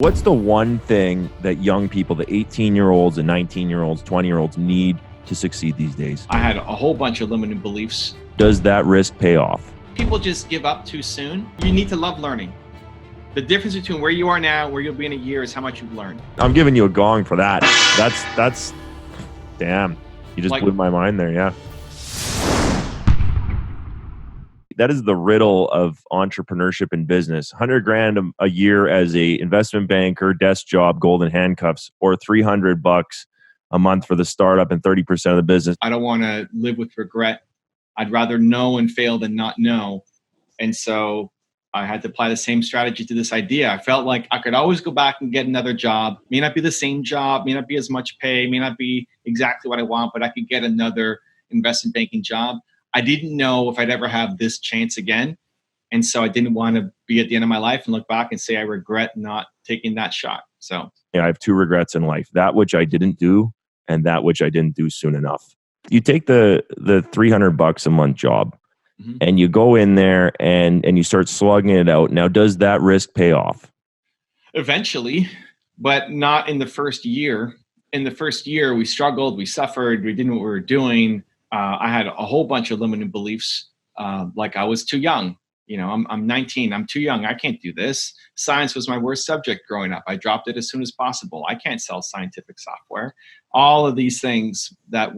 What's the one thing that young people, the 18-year-olds and 19-year-olds, 20-year-olds need to succeed these days? I had a whole bunch of limiting beliefs. Does that risk pay off? People just give up too soon. You need to love learning. The difference between where you are now and where you'll be in a year is how much you've learned. I'm giving you a gong for that. That's damn. You just blew my mind there, yeah. That is the riddle of entrepreneurship and business. 100 grand a year as a investment banker, desk job, golden handcuffs, or $300 a month for the startup and 30% of the business. I don't want to live with regret. I'd rather know and fail than not know. And so I had to apply the same strategy to this idea. I felt like I could always go back and get another job. May not be the same job, may not be as much pay, may not be exactly what I want, but I could get another investment banking job. I didn't know if I'd ever have this chance again. And so I didn't want to be at the end of my life and look back and say I regret not taking that shot. So yeah, I have two regrets in life: that which I didn't do and that which I didn't do soon enough. You take the $300 a month job, and you go in there and you start slugging it out. Now, does that risk pay off? Eventually, but not in the first year. In the first year, we struggled, we suffered, we didn't know what we were doing. I had a whole bunch of limiting beliefs, like I was too young. You know, I'm 19, I'm too young, I can't do this. Science was my worst subject growing up. I dropped it as soon as possible. I can't sell scientific software. All of these things that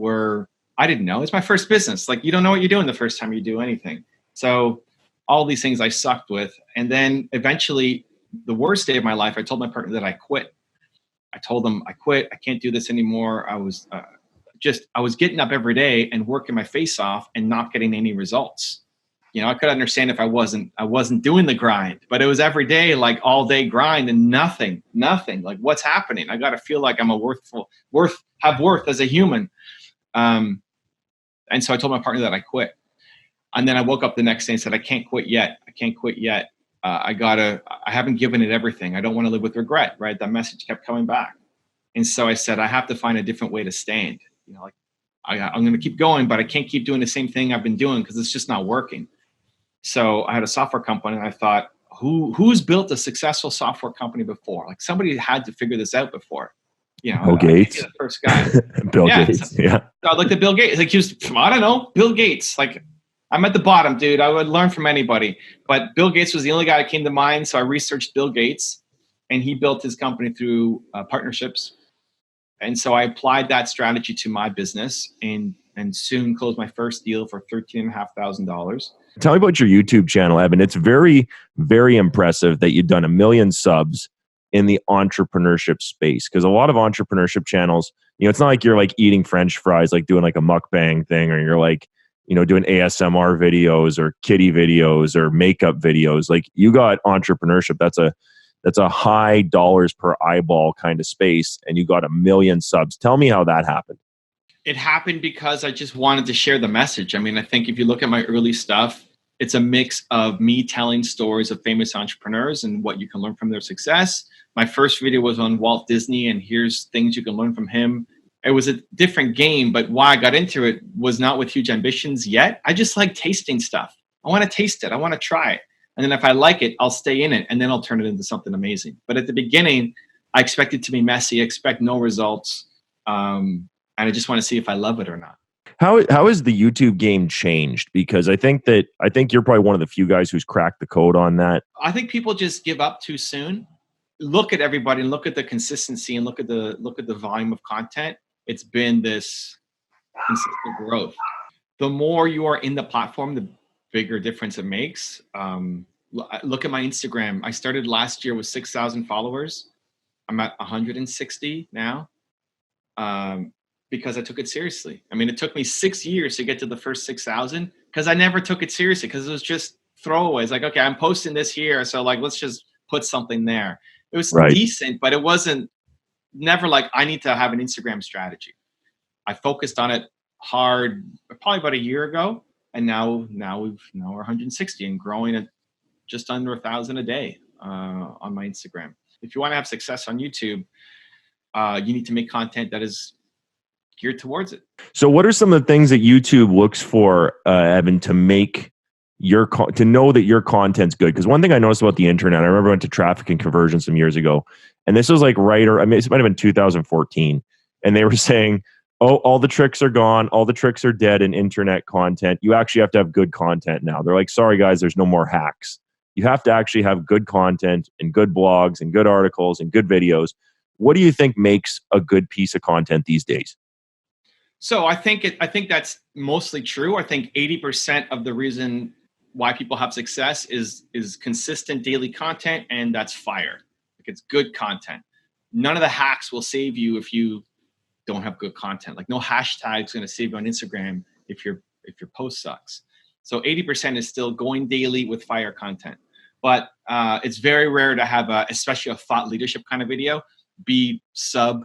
I didn't know. It's my first business. Like, you don't know what you're doing the first time you do anything. So all these things I sucked with. And then eventually, the worst day of my life, I told my partner that I quit. I told him I quit. I can't do this anymore. I was getting up every day and working my face off and not getting any results. You know, I could understand if I wasn't doing the grind, but it was every day, like all day grind and nothing. Like, what's happening? I got to feel like I'm have worth as a human. And so I told my partner that I quit. And then I woke up the next day and said, I can't quit yet. I haven't given it everything. I don't want to live with regret, right? That message kept coming back. And so I said, I have to find a different way to stand. You know, like I'm going to keep going, but I can't keep doing the same thing I've been doing because it's just not working. So I had a software company and I thought, who's built a successful software company before? Like, somebody had to figure this out before. You know, Bill Gates, the first guy. Gates. Yeah. So I looked at Bill Gates. Like, I don't know, Bill Gates. Like, I'm at the bottom, dude. I would learn from anybody. But Bill Gates was the only guy that came to mind. So I researched Bill Gates, and he built his company through partnerships. And so I applied that strategy to my business and soon closed my first deal for $13,500. Tell me about your YouTube channel, Evan. It's very, very impressive that you've done 1 million subs in the entrepreneurship space. Because a lot of entrepreneurship channels, you know, it's not like you're like eating French fries, like doing like a mukbang thing, or you're like, you know, doing ASMR videos or kitty videos or makeup videos. Like, you got entrepreneurship. That's a high dollars per eyeball kind of space, and you got 1 million subs. Tell me how that happened. It happened because I just wanted to share the message. I mean, I think if you look at my early stuff, it's a mix of me telling stories of famous entrepreneurs and what you can learn from their success. My first video was on Walt Disney, and here's things you can learn from him. It was a different game, but why I got into it was not with huge ambitions yet. I just like tasting stuff. I want to taste it. I want to try it. And then if I like it, I'll stay in it, and then I'll turn it into something amazing. But at the beginning, I expect it to be messy. I expect no results. And I just want to see if I love it or not. How has the YouTube game changed? Because I think you're probably one of the few guys who's cracked the code on that. I think people just give up too soon. Look at everybody and look at the consistency and look at the volume of content. It's been this consistent growth. The more you are in the platform, the bigger difference it makes. Look at my Instagram. I started last year with 6,000 followers. I'm at 160 now. Because I took it seriously. I mean, it took me 6 years to get to the first 6,000 because I never took it seriously, because it was just throwaways. Like, okay, I'm posting this here, so like, let's just put something there. It was decent, but it wasn't never like I need to have an Instagram strategy. I focused on it hard probably about a year ago, and now we're 160 and growing at just under 1,000 a day on my Instagram. If you want to have success on YouTube, you need to make content that is geared towards it. So what are some of the things that YouTube looks for, Evan, to make to know that your content's good. Because one thing I noticed about the internet, I remember I went to Traffic and Conversion some years ago, and this was like I mean, it might have been 2014, and they were saying, "Oh, all the tricks are gone, all the tricks are dead in internet content. You actually have to have good content now." They're like, "Sorry guys, there's no more hacks. You have to actually have good content and good blogs and good articles and good videos." What do you think makes a good piece of content these days? So I think that's mostly true. I think 80% of the reason why people have success is consistent daily content, and that's fire. Like, it's good content. None of the hacks will save you if you don't have good content. Like, no hashtag's going to save you on Instagram if your post sucks. So 80% is still going daily with fire content. But it's very rare to have especially a thought leadership kind of video, be sub,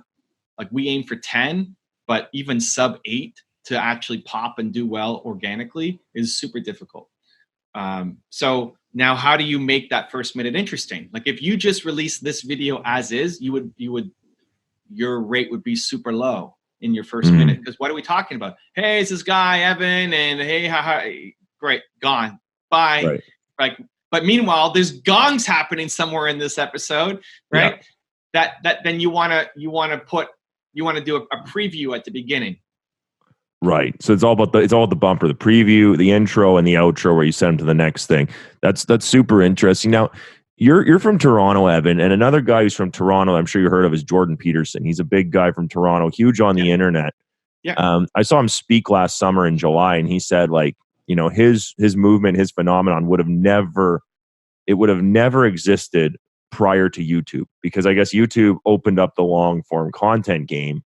like we aim for 10, but even sub 8 to actually pop and do well organically is super difficult. So now, how do you make that first minute interesting? Like, if you just release this video as is, your rate would be super low in your first minute. Because what are we talking about? Hey, it's this guy Evan, and hey, great, gone, bye. Right. Like, but meanwhile, there's gongs happening somewhere in this episode, right? Yeah. That then you want to do a preview at the beginning. Right. So it's all about the bumper, the preview, the intro, and the outro where you send them to the next thing. That's super interesting. Now, you're from Toronto, Evan, and another guy who's from Toronto, I'm sure you heard of, is Jordan Peterson. He's a big guy from Toronto, huge on the internet. Yeah. I saw him speak last summer in July, and he said, like, you know, his movement, his phenomenon would have never existed prior to YouTube, because I guess YouTube opened up the long form content game.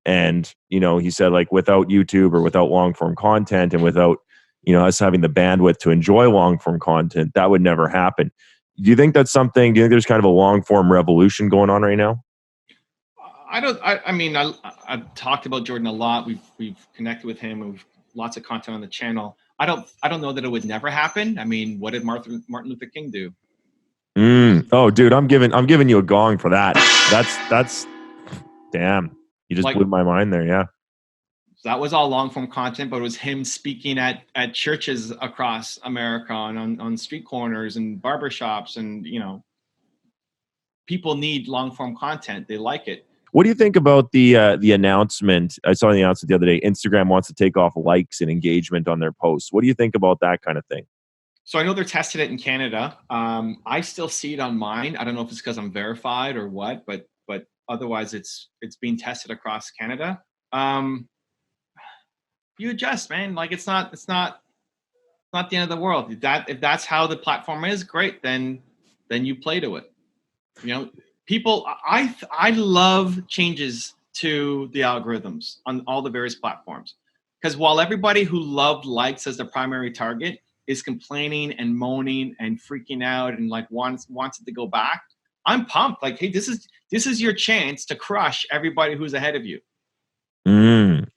And, you know, he said, like, without YouTube or without long form content, and without, you know, us having the bandwidth to enjoy long form content, that would never happen. Do you think that's something? Do you think there's kind of a long form revolution going on right now? I mean, I've talked about Jordan a lot. We've connected with him, and we've lots of content on the channel. I don't know that it would never happen. I mean, what did Martin Luther King do? Oh, dude, I'm giving you a gong for that. That's damn. You just blew my mind there. Yeah. That was all long form content, but it was him speaking at churches across America and on street corners and barbershops, and, you know, people need long form content. They like it. What do you think about the announcement? I saw the announcement the other day. Instagram wants to take off likes and engagement on their posts. What do you think about that kind of thing? So I know they're testing it in Canada. I still see it on mine. I don't know if it's because I'm verified or what, but otherwise it's being tested across Canada. You adjust, man. Like, it's not the end of the world. If that's how the platform is, great. Then you play to it. You know, people. I love changes to the algorithms on all the various platforms, because while everybody who loved likes as the primary target is complaining and moaning and freaking out and like wants it to go back, I'm pumped. Like, hey, this is your chance to crush everybody who's ahead of you.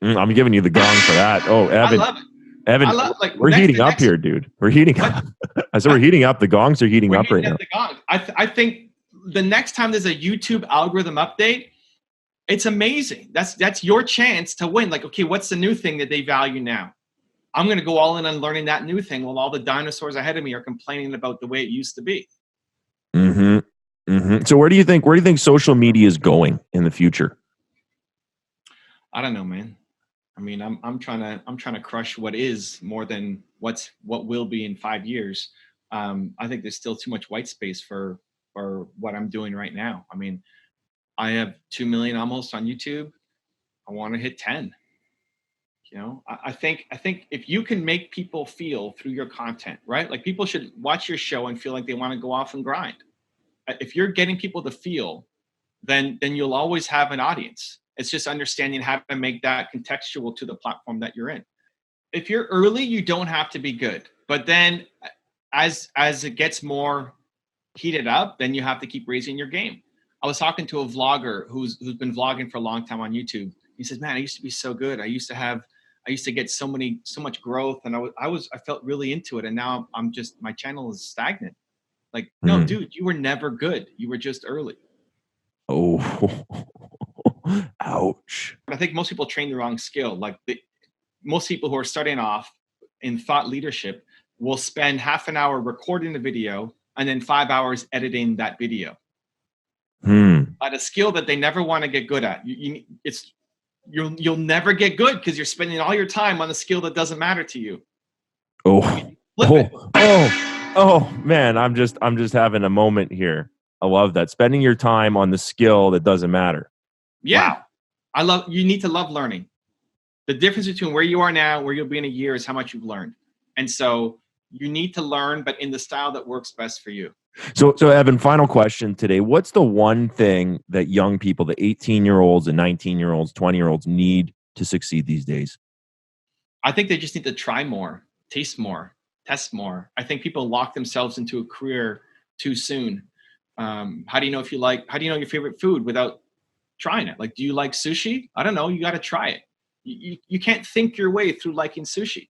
I'm giving you the gong for that. Oh, Evan. I love it. Evan, we're heating up here, dude. We're heating up. I said we're heating up. The gongs are heating up right now. The gongs. I think the next time there's a YouTube algorithm update, it's amazing. That's your chance to win. Like, okay, what's the new thing that they value now? I'm going to go all in on learning that new thing while all the dinosaurs ahead of me are complaining about the way it used to be. So where do you think social media is going in the future? I don't know, man. I mean, I'm trying to crush what is more than what will be in 5 years. I think there's still too much white space for what I'm doing right now. I mean, I have 2 million almost on YouTube. I want to hit 10. You know, I think if you can make people feel through your content, right? Like, people should watch your show and feel like they want to go off and grind. If you're getting people to feel, then you'll always have an audience. It's just understanding how to make that contextual to the platform that you're in. If you're early, you don't have to be good. But then as it gets more heated up, then you have to keep raising your game. I was talking to a vlogger who's been vlogging for a long time on YouTube. He says, "Man, I used to be so good. I used to get so much growth, and I felt really into it, and now I'm just, my channel is stagnant." Like, no, dude, you were never good. You were just early. Oh, ouch. I think most people train the wrong skill. Like, most people who are starting off in thought leadership will spend half an hour recording the video and then 5 hours editing that video. At a skill that they never want to get good at. You'll never get good because you're spending all your time on a skill that doesn't matter to you. Oh man, I'm just having a moment here. I love that. Spending your time on the skill that doesn't matter. Yeah. Wow. You need to love learning. The difference between where you are now, where you'll be in a year, is how much you've learned. And so you need to learn, but in the style that works best for you. So Evan, final question today. What's the one thing that young people, the 18-year-olds and 19-year-olds, 20-year-olds need to succeed these days? I think they just need to try more, taste more, test more. I think people lock themselves into a career too soon. How do you know your favorite food without trying it? Like, do you like sushi? I don't know. You got to try it. You can't think your way through liking sushi.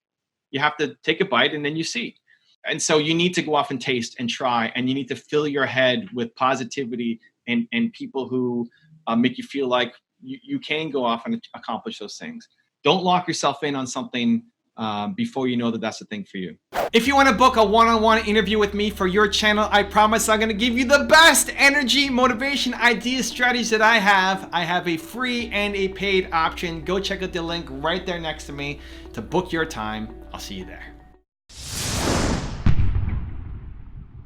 You have to take a bite and then you see. And so you need to go off and taste and try, and you need to fill your head with positivity and people who make you feel like you can go off and accomplish those things. Don't lock yourself in on something before you know that that's the thing for you. If you want to book a one-on-one interview with me for your channel, I promise I'm going to give you the best energy, motivation, ideas, strategies that I have. I have a free and a paid option. Go check out the link right there next to me to book your time. I'll see you there.